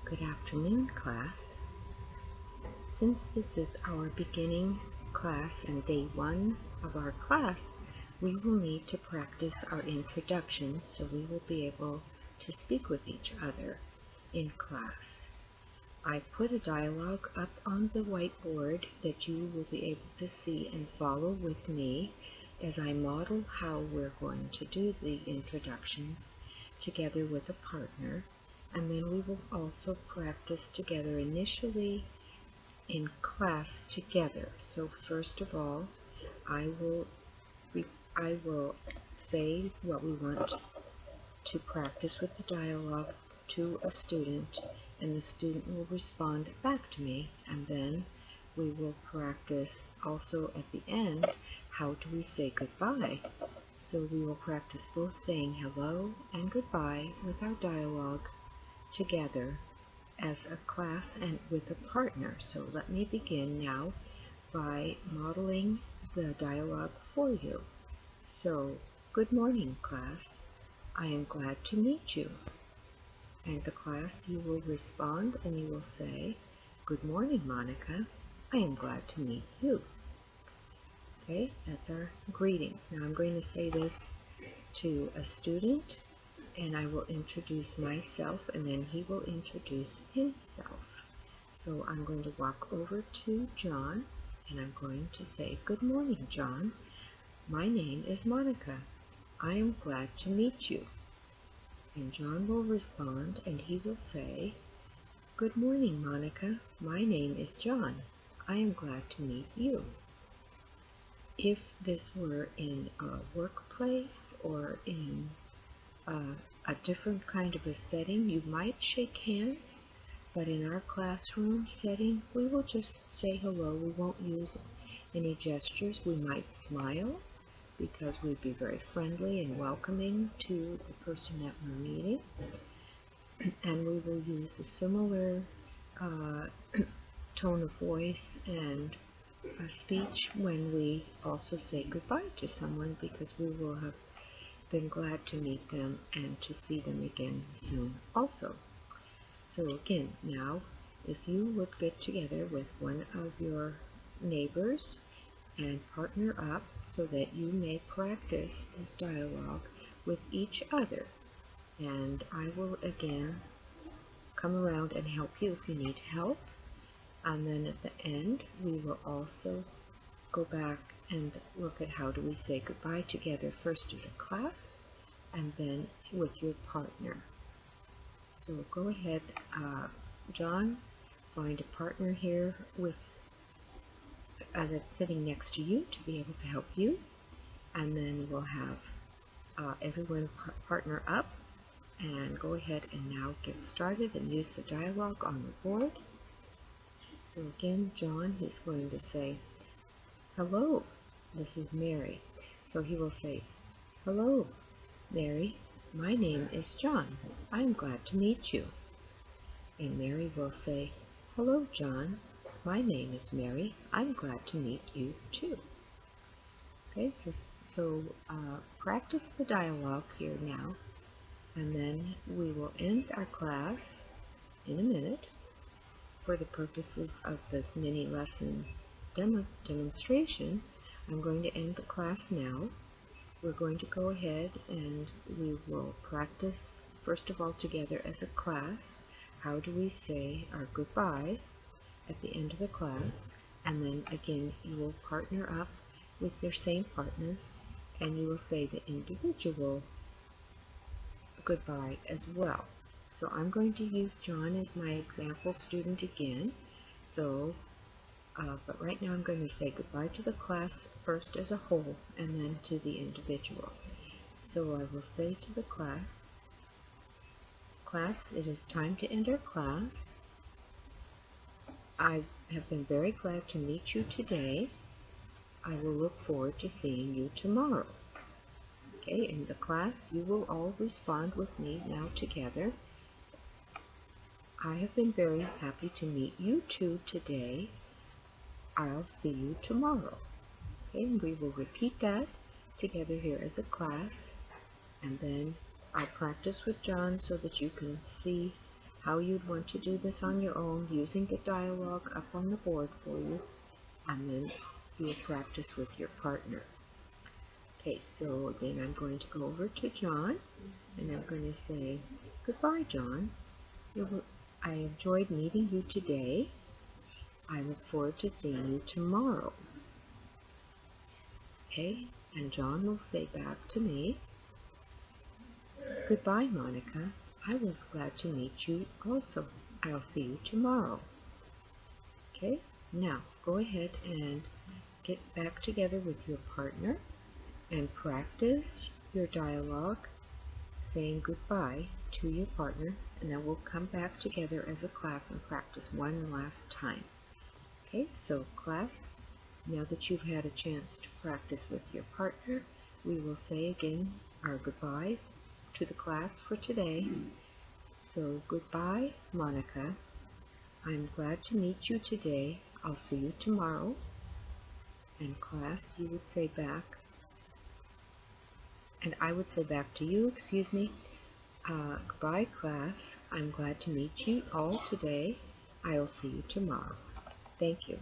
Good afternoon, class. Since this is our beginning class and day 1 of our class, we will need to practice our introduction so we will be able to speak with each other in class. I put a dialogue up on the whiteboard that you will be able to see and follow with me as I model how we're going to do the introductions together with a partner. And then we will also practice together initially in class together. So first of all, I will say what we want to practice with the dialogue to a student, and the student will respond back to me, and then we will practice also at the end, how do we say goodbye. So we will practice both saying hello and goodbye with our dialogue together as a class and with a partner. So let me begin now by modeling the dialogue for you. So, good morning, class. I am glad to meet you. And the class, you will respond and you will say, good morning, Monica. I am glad to meet you. Okay, that's our greetings. Now I'm going to say this to a student, and I will introduce myself, and then he will introduce himself. So I'm going to walk over to John, and I'm going to say, good morning, John. My name is Monica. I am glad to meet you. And John will respond, and he will say, good morning, Monica. My name is John. I am glad to meet you. If this were in a workplace or in a different kind of a setting, you might shake hands, but in our classroom setting, we will just say hello. We won't use any gestures. We might smile because we'd be very friendly and welcoming to the person that we're meeting, and we will use a similar tone of voice and speech when we also say goodbye to someone, because we will have been glad to meet them and to see them again soon also. So again, now if you would get together with one of your neighbors and partner up so that you may practice this dialogue with each other, and I will again come around and help you if you need help, and then at the end we will also go back and look at how do we say goodbye together, first as a class and then with your partner. So go ahead, John, find a partner here with that's sitting next to you to be able to help you, and then we'll have everyone partner up and go ahead and now get started and use the dialogue on the board. So again, John, he's going to say, hello, this is Mary. So he will say, hello, Mary, my name is John. I'm glad to meet you. And Mary will say, hello, John, my name is Mary. I'm glad to meet you too. Okay, so practice the dialogue here now, and then we will end our class in a minute for the purposes of this mini lesson demonstration. I'm going to end the class now. We're going to go ahead and we will practice first of all together as a class. How do we say our goodbye at the end of the class? And then again, you will partner up with your same partner and you will say the individual goodbye as well. So I'm going to use John as my example student again. So but right now I'm going to say goodbye to the class first as a whole and then to the individual. So I will say to the class, it is time to end our class. I have been very glad to meet you today. I will look forward to seeing you tomorrow. Okay, in the class, you will all respond with me now together. I have been very happy to meet you too today. I'll see you tomorrow. Okay, and we will repeat that together here as a class, and then I'll practice with John so that you can see how you'd want to do this on your own using the dialogue up on the board for you, and then you'll practice with your partner. Okay, so again, I'm going to go over to John, and I'm going to say, goodbye, John. I enjoyed meeting you today. I look forward to seeing you tomorrow. Okay, and John will say back to me, goodbye, Monika. I was glad to meet you also. I'll see you tomorrow. Okay, now go ahead and get back together with your partner and practice your dialogue saying goodbye to your partner, and then we'll come back together as a class and practice one last time. Okay, so class, now that you've had a chance to practice with your partner, we will say again our goodbye to the class for today. So goodbye, Monika. I'm glad to meet you today. I'll see you tomorrow. And class, you would say back, and I would say back to you, excuse me, goodbye, class. I'm glad to meet you all today. I'll see you tomorrow. Thank you.